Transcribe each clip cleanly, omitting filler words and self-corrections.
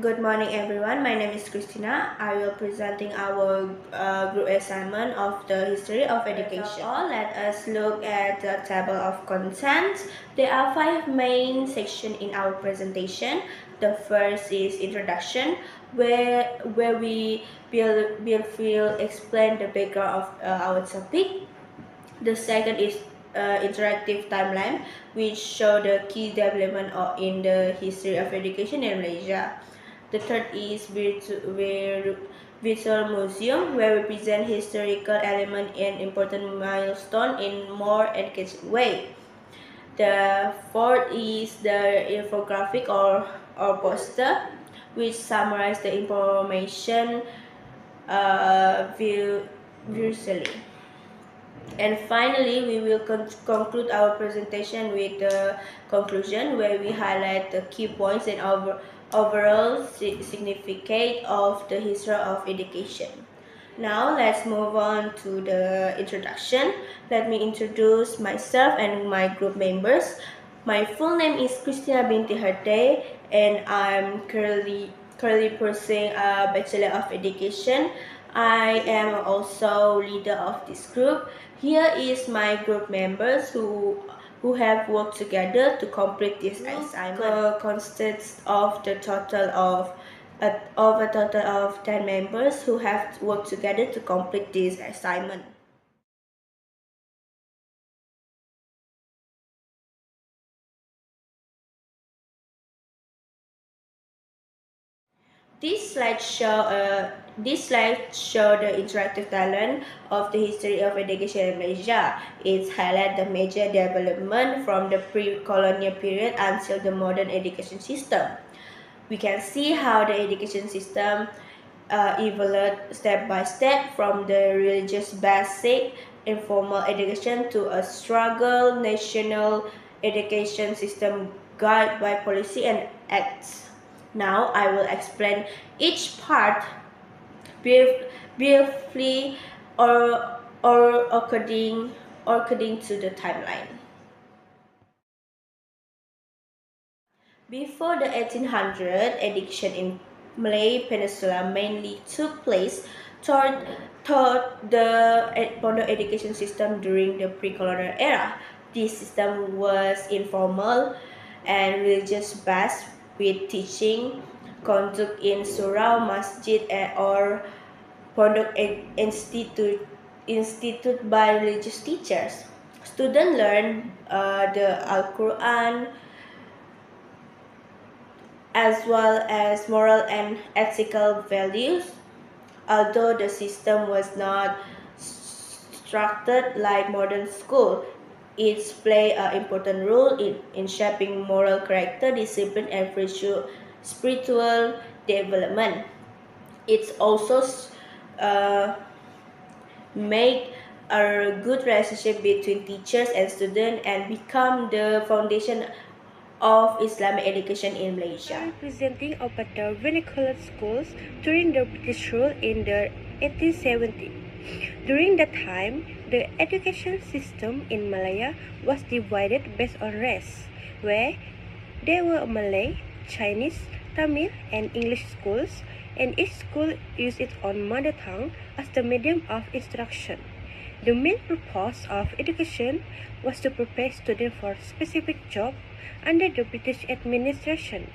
Good morning, everyone. My name is Christina. I will presenting our group assignment of the history of education. All, let us look at the table of contents. There are five main sections in our presentation. The first is introduction, where we will explain the background of our topic. The second is interactive timeline, which show the key development in the history of education in Malaysia. The third is virtual museum, where we present historical element and important milestone in more engaging way. The fourth is the infographic or poster, which summarize the information visually. And finally, we will conclude our presentation with the conclusion, where we highlight the key points and overall significance of the history of education. Now let's move on to the introduction. Let me introduce myself and my group members. My full name is Christina Binti Harte, and I'm currently pursuing a Bachelor of Education. I am also leader of this group. Here is my group members who have worked together to complete this assignment. Consists of the total of a total of 10 members who have worked together to complete this assignment. This slide show the interactive talent of the history of education in Malaysia. It highlights the major development from the pre-colonial period until the modern education system. We can see how the education system evolved step by step from the religious basic informal education to a struggle national education system guided by policy and acts. Now I will explain each part briefly or according to the timeline. Before the 1800s, education in Malay Peninsula mainly took place toward the Pondok education system during the pre-colonial era. This system was informal and religious based, with teaching conducted in surau, masjid, or Pondok institute by religious teachers. Students learn the Al-Quran as well as moral and ethical values. Although the system was not structured like modern school, it played an important role in shaping moral character, discipline, and spiritual development. It's also uh, make a good relationship between teachers and students and become the foundation of Islamic education in Malaysia. Representing Opatar vernacular schools during the British rule in the 1870s. During that time, the education system in Malaya was divided based on race, where there were Malay, Chinese, Tamil, and English schools, and each school used its own mother tongue as the medium of instruction. The main purpose of education was to prepare students for specific jobs under the British administration.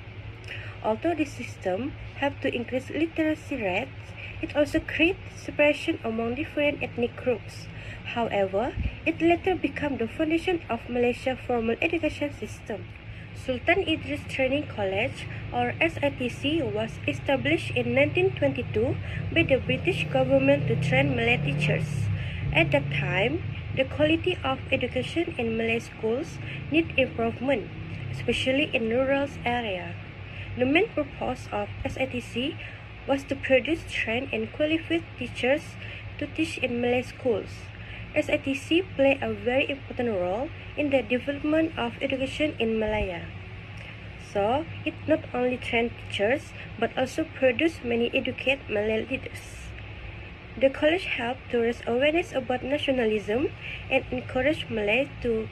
Although this system helped to increase literacy rates, it also created separation among different ethnic groups. However, it later became the foundation of Malaysia's formal education system. Sultan Idris Training College, or SITC, was established in 1922 by the British government to train Malay teachers. At that time, the quality of education in Malay schools needed improvement, especially in rural areas. The main purpose of SITC was to produce trained and qualified teachers to teach in Malay schools. SITC played a very important role in the development of education in Malaya. So, it not only trained teachers but also produced many educated Malay leaders. The college helped to raise awareness about nationalism and encourage Malays to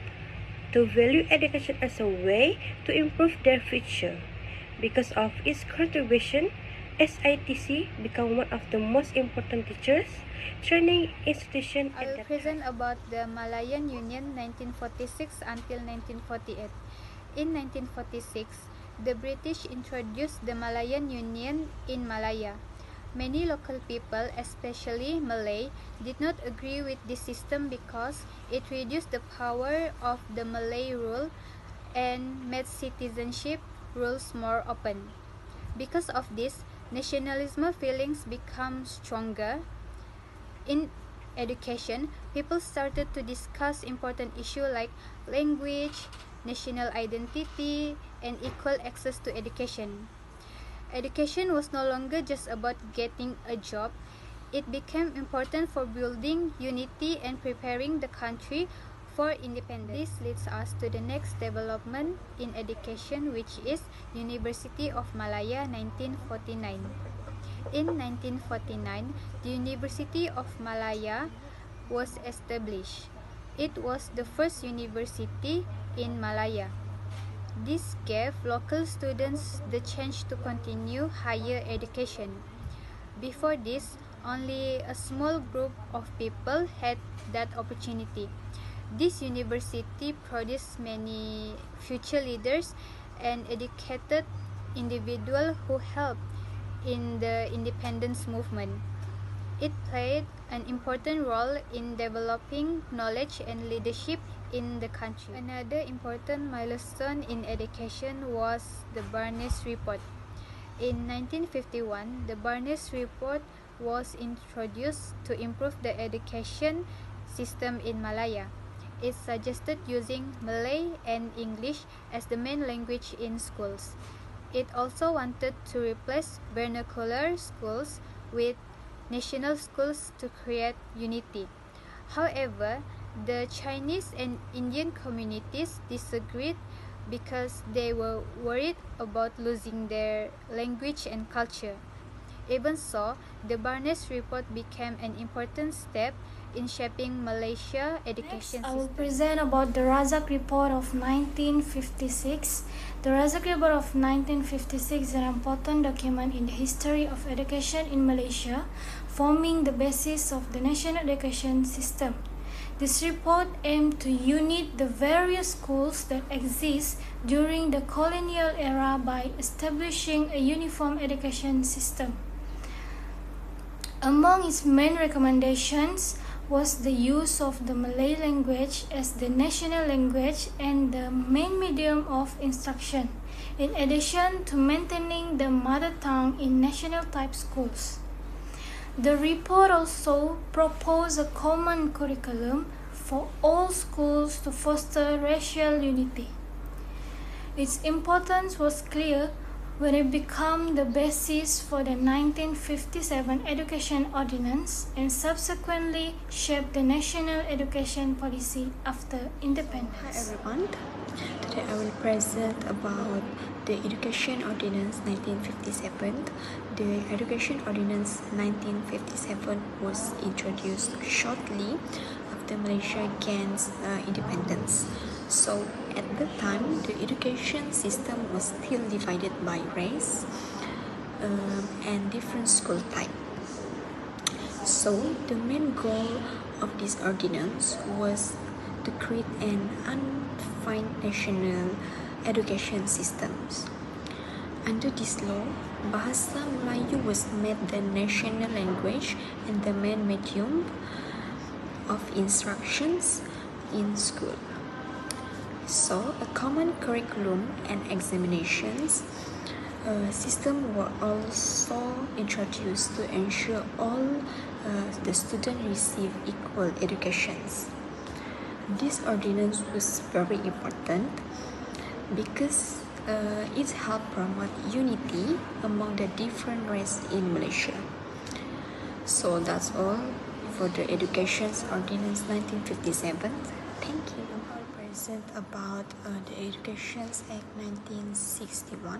value education as a way to improve their future. Because of its contribution, SITC became one of the most important teachers training institutions I at will that present time. about the Malayan Union 1946 until 1948. In 1946, the British introduced the Malayan Union in Malaya. Many local people, especially Malay, did not agree with this system because it reduced the power of the Malay rule and made citizenship rules more open. Because of this, nationalism feelings become stronger. In education, people started to discuss important issues like language, national identity, and equal access to education. Education was no longer just about getting a job. It became important for building unity and preparing the country for independence. This leads us to the next development in education, which is University of Malaya 1949. In 1949, the University of Malaya was established. It was the first university in Malaya. This gave local students the chance to continue higher education. Before this, only a small group of people had that opportunity. This university produced many future leaders and educated individuals who helped in the independence movement. It played an important role in developing knowledge and leadership in the country. Another important milestone in education was the Barnes Report. In 1951, the Barnes Report was introduced to improve the education system in Malaya. It suggested using Malay and English as the main language in schools. It also wanted to replace vernacular schools with national schools to create unity. However, the Chinese and Indian communities disagreed because they were worried about losing their language and culture. Even so, the Barnes Report became an important step in shaping Malaysia's education Next, I will system. present about the Razak Report of 1956. The Razak Report of 1956 is an important document in the history of education in Malaysia, forming the basis of the national education system. This report aimed to unite the various schools that exist during the colonial era by establishing a uniform education system. Among its main recommendations was the use of the Malay language as the national language and the main medium of instruction, in addition to maintaining the mother tongue in national type schools. The report also proposed a common curriculum for all schools to foster racial unity. Its importance was clear when it became the basis for the 1957 Education Ordinance and subsequently shaped the national education policy after independence. Hi everyone, today I will present about the Education Ordinance 1957. The Education Ordinance 1957 was introduced shortly after Malaysia gained independence. So at the time, the education system was still divided by race and different school type. So the main goal of this ordinance was to create an unified national education systems. Under this law, Bahasa Melayu was made the national language and the main medium of instructions in school. So, a common curriculum and examinations system were also introduced to ensure all the students receive equal educations. This ordinance was very important because it helped promote unity among the different races in Malaysia. So that's all for the Education Ordinance 1957. Thank you. Present about the Education Act 1961.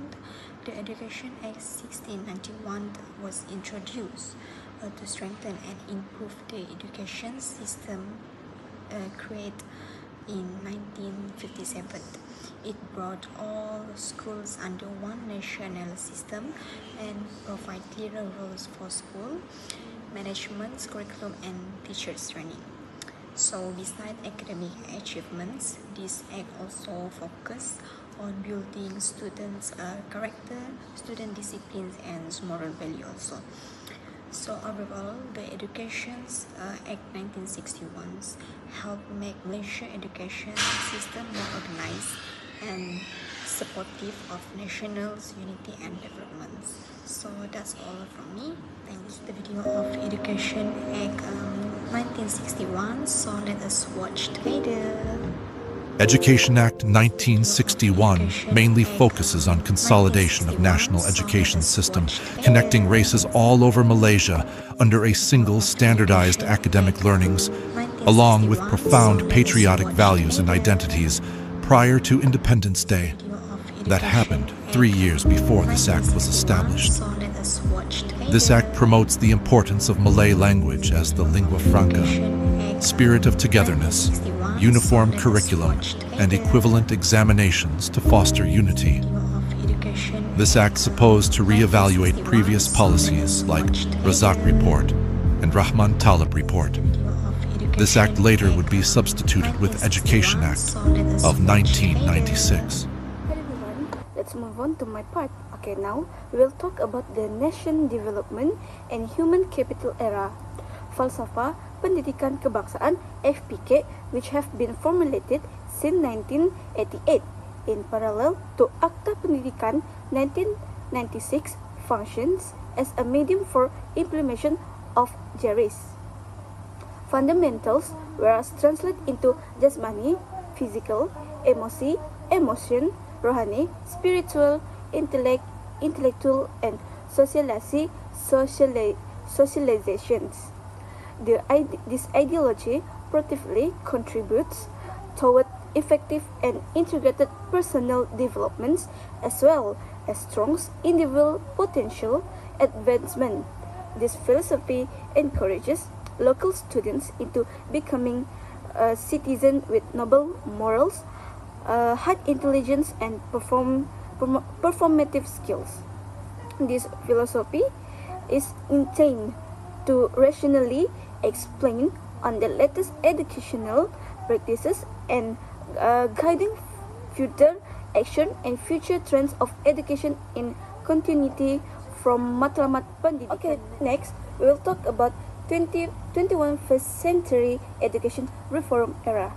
The Education Act 1691 was introduced to strengthen and improve the education system, create in 1957. It brought all schools under one national system and provide clearer rules for school management, curriculum, and teachers training. So besides academic achievements, this act also focused on building students' character, student disciplines, and moral value also. So overall, the Educations Act 1961 helped make Malaysia education system more organized and supportive of national unity and development. So that's all from me. Thanks. The video of Education Act 1961. So let us watch together. Education Act 1961 mainly focuses on consolidation of national education system, connecting races all over Malaysia under a single standardized academic learnings, along with profound patriotic values and identities prior to Independence Day. That happened 3 years before this act was established. This act promotes the importance of Malay language as the lingua franca, spirit of togetherness, uniform curriculum, and equivalent examinations to foster unity. This act supposed to re-evaluate previous policies like Razak Report and Rahman Talib Report. This act later would be substituted with Education Act of 1996. Hi everyone, let's move on to my part. Okay, now we will talk about the Nation Development and Human Capital Era, Falsafah Pendidikan Kebangsaan (FPK), which have been formulated since 1988 in parallel to Akta Pendidikan 1996 functions as a medium for implementation of JERIS. Fundamentals, whereas translated into jasmani, physical, emosi, emotion, rohani, spiritual, intellectual, and socializations. This ideology proactively contributes toward effective and integrated personal developments as well as strong individual potential advancement. This philosophy encourages local students into becoming a citizen with noble morals, high intelligence, and performative skills. This philosophy is intended to rationally explain on the latest educational practices and guiding future action and future trends of education in continuity from Matlamat Pendidikan. Okay, next we will talk about 21st century education reform era.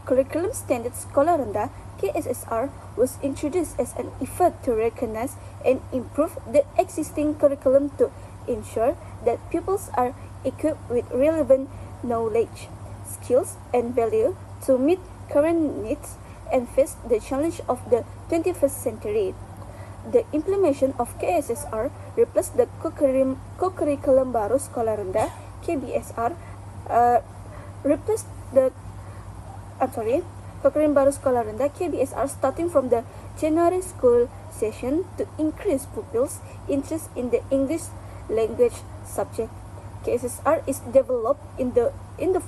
Curriculum Standard Sekolah Rendah (KSSR) was introduced as an effort to recognize and improve the existing curriculum to ensure that pupils are equipped with relevant knowledge, skills, and value to meet current needs and face the challenge of the 21st century. The implementation of KSSR replaced the Co-Curriculum Baru Sekolah Rendah (KBSR) Curriculum Baru Sekolah Rendah (KBSR) starting from the January school session to increase pupils' interest in the English language subject. KSSR is developed in the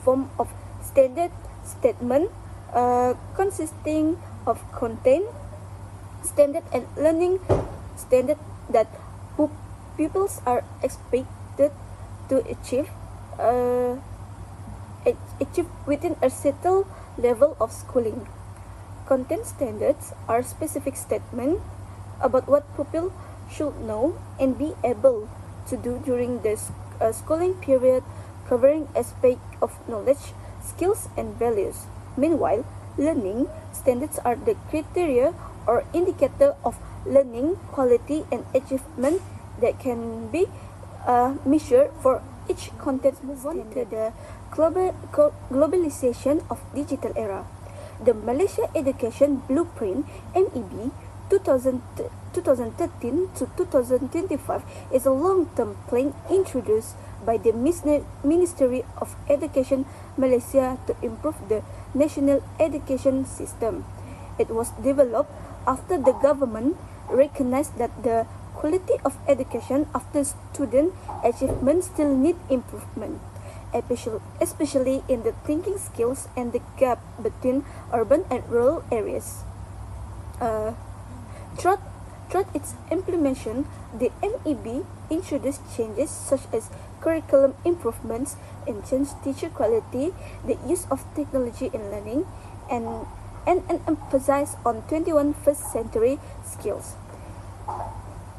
form of standard statement consisting of content, standard, and learning standard that pupils are expected to achieve within a settled level of schooling. Content standards are specific statements about what pupils should know and be able to do during the schooling period, covering aspects of knowledge, skills, and values. Meanwhile, learning standards are the criteria or indicator of learning quality and achievement that can be measured for each content. Move on to the globalization of digital era. The Malaysia Education Blueprint (MEB) 2013 to 2025 is a long-term plan introduced by the Ministry of Education Malaysia to improve the national education system. It was developed after the government recognized that the quality of education after student achievement still need improvement, especially in the thinking skills and the gap between urban and rural areas. Throughout its implementation, the MEB introduced changes such as curriculum improvements, enhanced teacher quality, the use of technology in learning, and an emphasis on 21st century skills.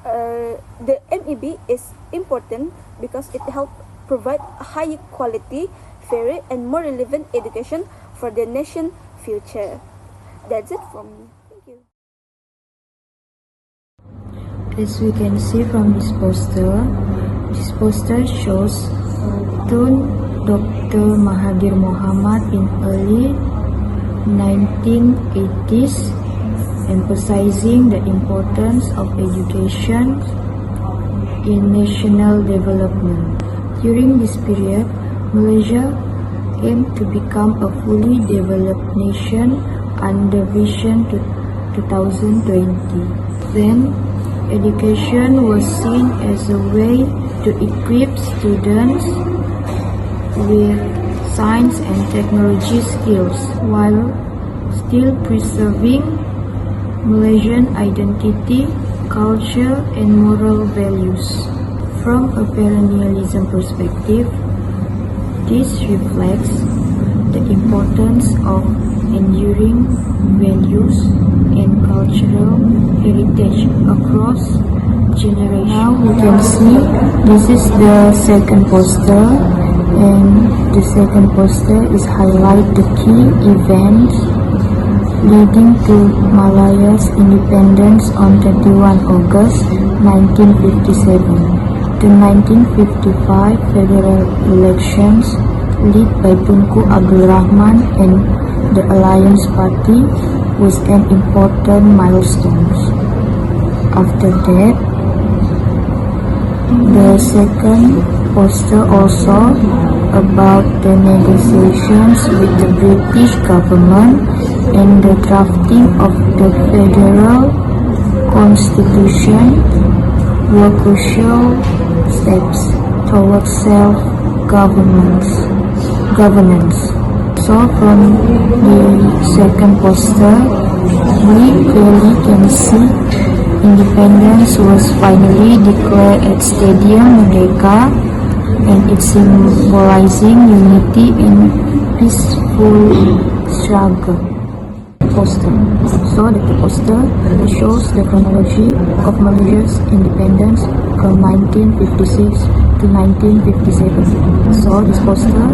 The MEB is important because it helps provide higher quality, fairer, and more relevant education for the nation's future. That's it from me. Thank you. As we can see from this poster shows Tun Dr. Mahathir Mohamad in early 1980s, emphasizing the importance of education in national development. During this period, Malaysia aimed to become a fully developed nation under Vision 2020. Then, education was seen as a way to equip students with science and technology skills while still preserving Malaysian identity, culture, and moral values. From a colonialism perspective, this reflects the importance of enduring values and cultural heritage across generations. Now you can see this is the second poster, and the second poster is highlight the key events leading to Malaya's independence on 31 August 1957. The 1955 federal elections led by Tunku Abdul Rahman and the Alliance Party was an important milestone. After that, the second poster also about the negotiations with the British government and the drafting of the federal constitution were crucial steps towards self-governance. So from the second poster, we clearly can see independence was finally declared at Stadium Merdeka, and it's symbolizing unity and peaceful struggle. So the poster shows the chronology of Malaysia's independence from 1956 to 1957. So this poster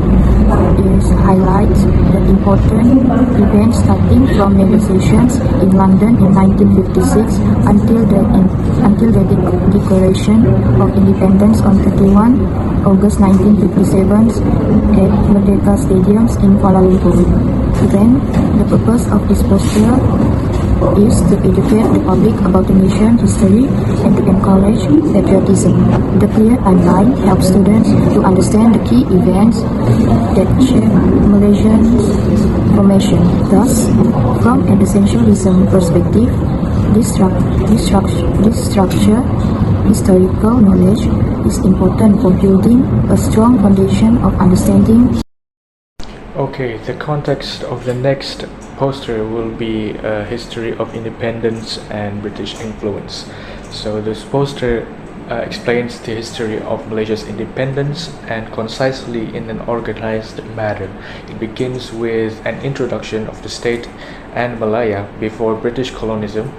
highlights the important events starting from negotiations in London in 1956 until the Declaration of Independence on 31 August 1957 at Merdeka Stadiums in Kuala Lumpur. Then, the purpose of this poster is to educate the public about the nation's history and to encourage patriotism. The clear timeline helps students to understand the key events that shape Malaysia's formation. Thus, from an essentialism perspective, this structure historical knowledge is important for building a strong foundation of understanding. Okay, the context of the next poster will be a history of independence and British influence. So this poster explains the history of Malaysia's independence and concisely in an organized manner. It begins with an introduction of the state and Malaya before British colonialism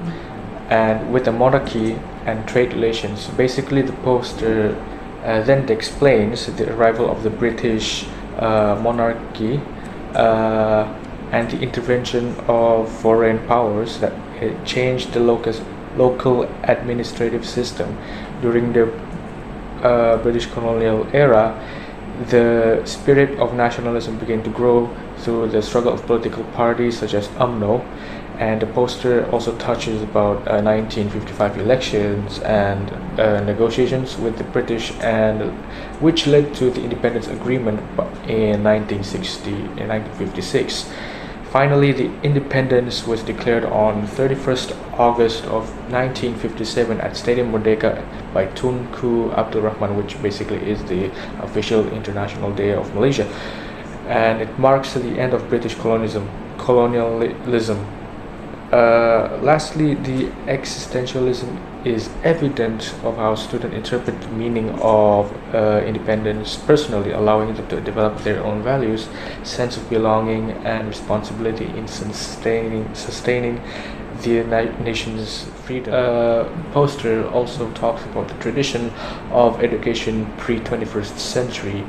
and with the monarchy and trade relations. Basically, the poster then explains the arrival of the British monarchy and the intervention of foreign powers that changed the local administrative system. During the British colonial era, the spirit of nationalism began to grow through the struggle of political parties such as UMNO, and the poster also touches about 1955 elections and negotiations with the British, and which led to the independence agreement in 1956. finally, the independence was declared on 31st August of 1957 at Stadium Merdeka by Tunku Abdul Rahman, which basically is the official International Day of Malaysia. And it marks the end of British colonialism. Lastly, the existentialism is evident of how students interpret the meaning of independence personally, allowing them to develop their own values, sense of belonging, and responsibility in sustaining the nation's freedom. Poster also talks about the tradition of education pre-21st century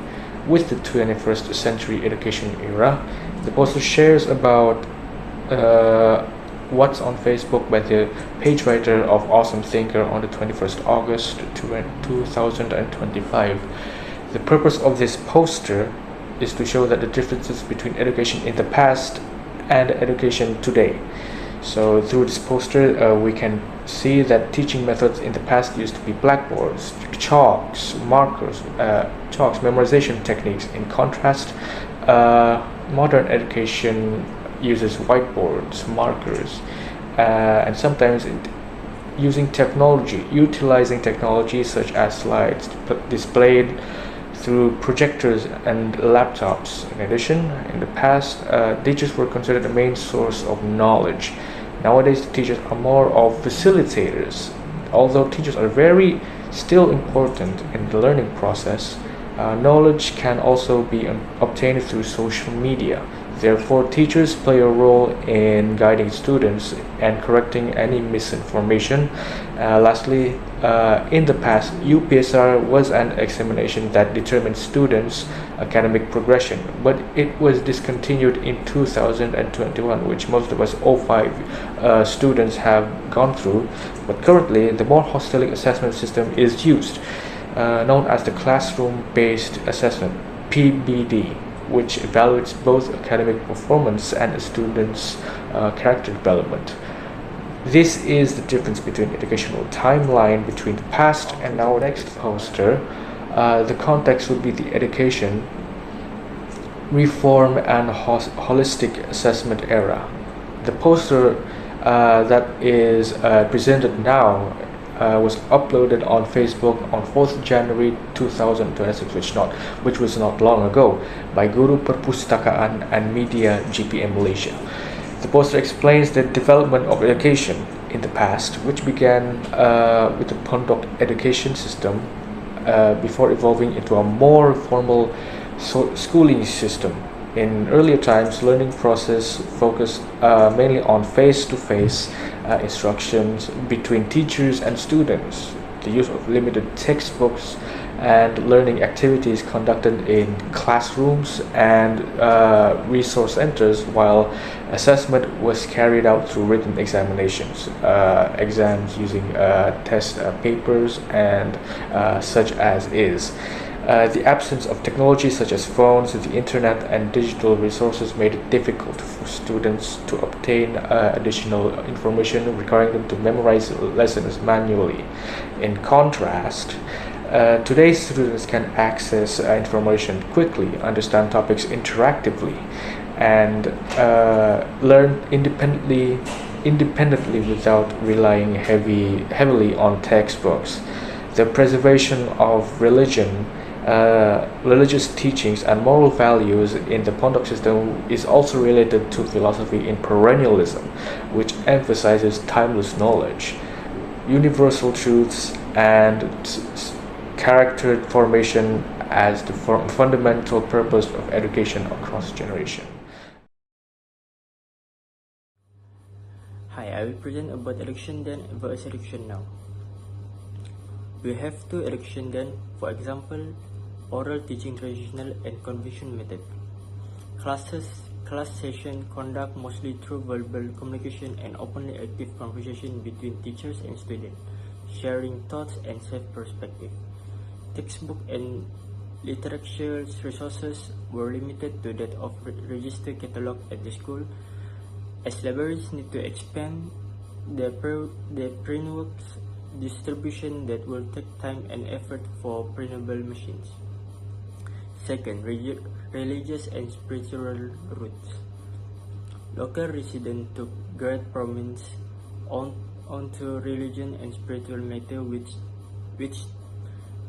with the 21st century education era. The poster shares about what's on Facebook by the page writer of Awesome Thinker on the 21st August 2025. The purpose of this poster is to show that the differences between education in the past and education today. So through this poster, we can see that teaching methods in the past used to be blackboards, chalks, markers, memorization techniques. In contrast, modern education uses whiteboards, markers, and sometimes utilizing technology such as slides displayed through projectors and laptops. In addition, in the past, teachers were considered the main source of knowledge. Nowadays, teachers are more of facilitators. Although teachers are still important in the learning process, knowledge can also be obtained through social media. Therefore, teachers play a role in guiding students and correcting any misinformation. Lastly, in the past, UPSR was an examination that determined students' academic progression, but it was discontinued in 2021, which most of us 05 students have gone through. But currently, the more holistic assessment system is used, known as the classroom-based assessment, PBD, which evaluates both academic performance and a student's character development. This is the difference between educational timeline between the past and our next poster. The context would be the education, reform, and holistic assessment era. The poster that is presented now was uploaded on Facebook on 4th January 2026, which was not long ago, by Guru Perpustakaan and Media GPM Malaysia. The poster explains the development of education in the past, which began with the Pondok education system before evolving into a more formal schooling system. In earlier times, learning process focused mainly on face-to-face instructions between teachers and students, the use of limited textbooks, and learning activities conducted in classrooms and resource centers, while assessment was carried out through written examinations, exams using test papers and such as is. The absence of technology such as phones, the internet, and digital resources made it difficult for students to obtain additional information, requiring them to memorize lessons manually. In contrast, today's students can access information quickly, understand topics interactively, and learn independently without relying heavily on textbooks. The preservation of religious teachings and moral values in the Pondok system is also related to philosophy in perennialism, which emphasizes timeless knowledge, universal truths, and character formation as the fundamental purpose of education across generation. Hi, I will present about education then versus education now. We have two education then, for example, oral teaching traditional and conventional method. Class session conduct mostly through verbal communication and openly active conversation between teachers and students, sharing thoughts and self-perspective. Textbook and literature resources were limited to that of registered catalog at the school, as libraries need to expand their printworks distribution that will take time and effort for printable machines. Second, religious and spiritual roots. Local residents took great prominence onto religion and spiritual matters, which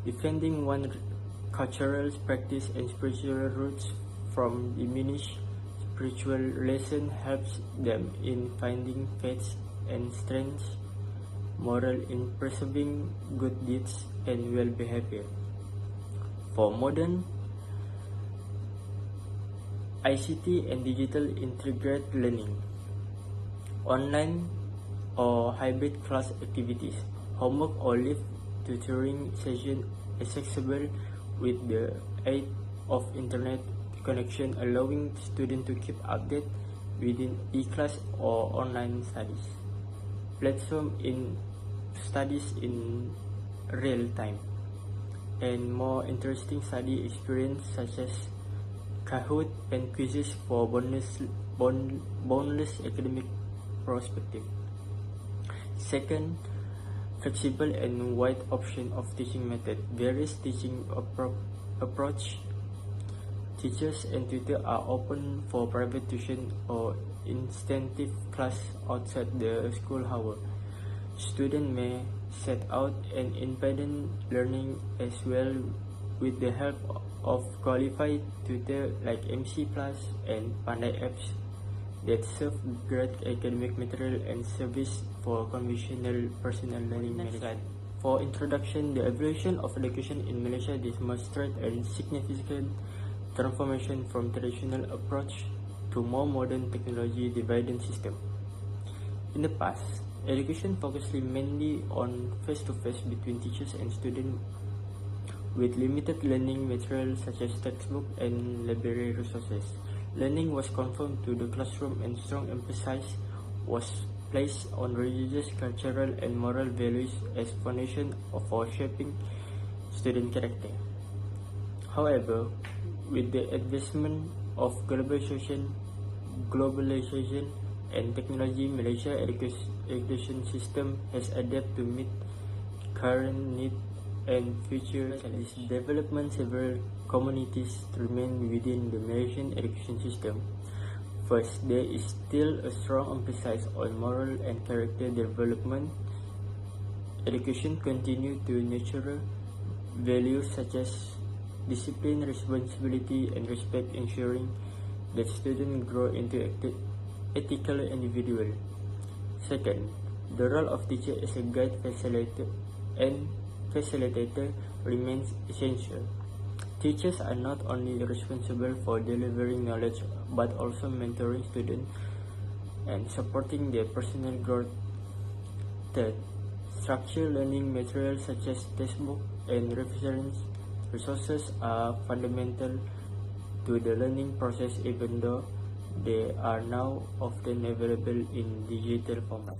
defending one cultural practice and spiritual roots from diminished spiritual lesson helps them in finding faith and strength, moral in preserving good deeds and well behavior. For modern ICT and digital integrated learning, online or hybrid class activities, homework or live tutoring sessions accessible with the aid of internet connection, allowing students to keep updated within e-class or online studies platform in studies in real time, and more interesting study experience such as Kahoot and quizzes for boundless academic perspective. Second, flexible and wide option of teaching method. Various teaching approach. Teachers and tutors are open for private tuition or intensive class outside the school hour. Students may set out an independent learning as well with the help of qualified tutors like MC Plus and Pandai apps that serve great academic material and service for conventional personal learning management. For introduction, the evolution of education in Malaysia demonstrates a significant transformation from traditional approach to more modern technology-driven system. In the past, education focused mainly on face-to-face between teachers and students with limited learning materials such as textbook and library resources. Learning was confined to the classroom and strong emphasis was placed on religious, cultural, and moral values as foundation for shaping student character. However, with the advancement of globalization and technology, Malaysia education system has adapted to meet current needs and future challenges. Development several communities remain within the Malaysian education system. First, there is still a strong emphasis on moral and character development. Education continues to nurture values such as discipline, responsibility, and respect, ensuring that students grow into ethical individuals. Second, the role of teacher as a guide, facilitator remains essential. Teachers are not only responsible for delivering knowledge but also mentoring students and supporting their personal growth. Third, structured learning materials such as textbook and reference resources are fundamental to the learning process, even though they are now often available in digital format.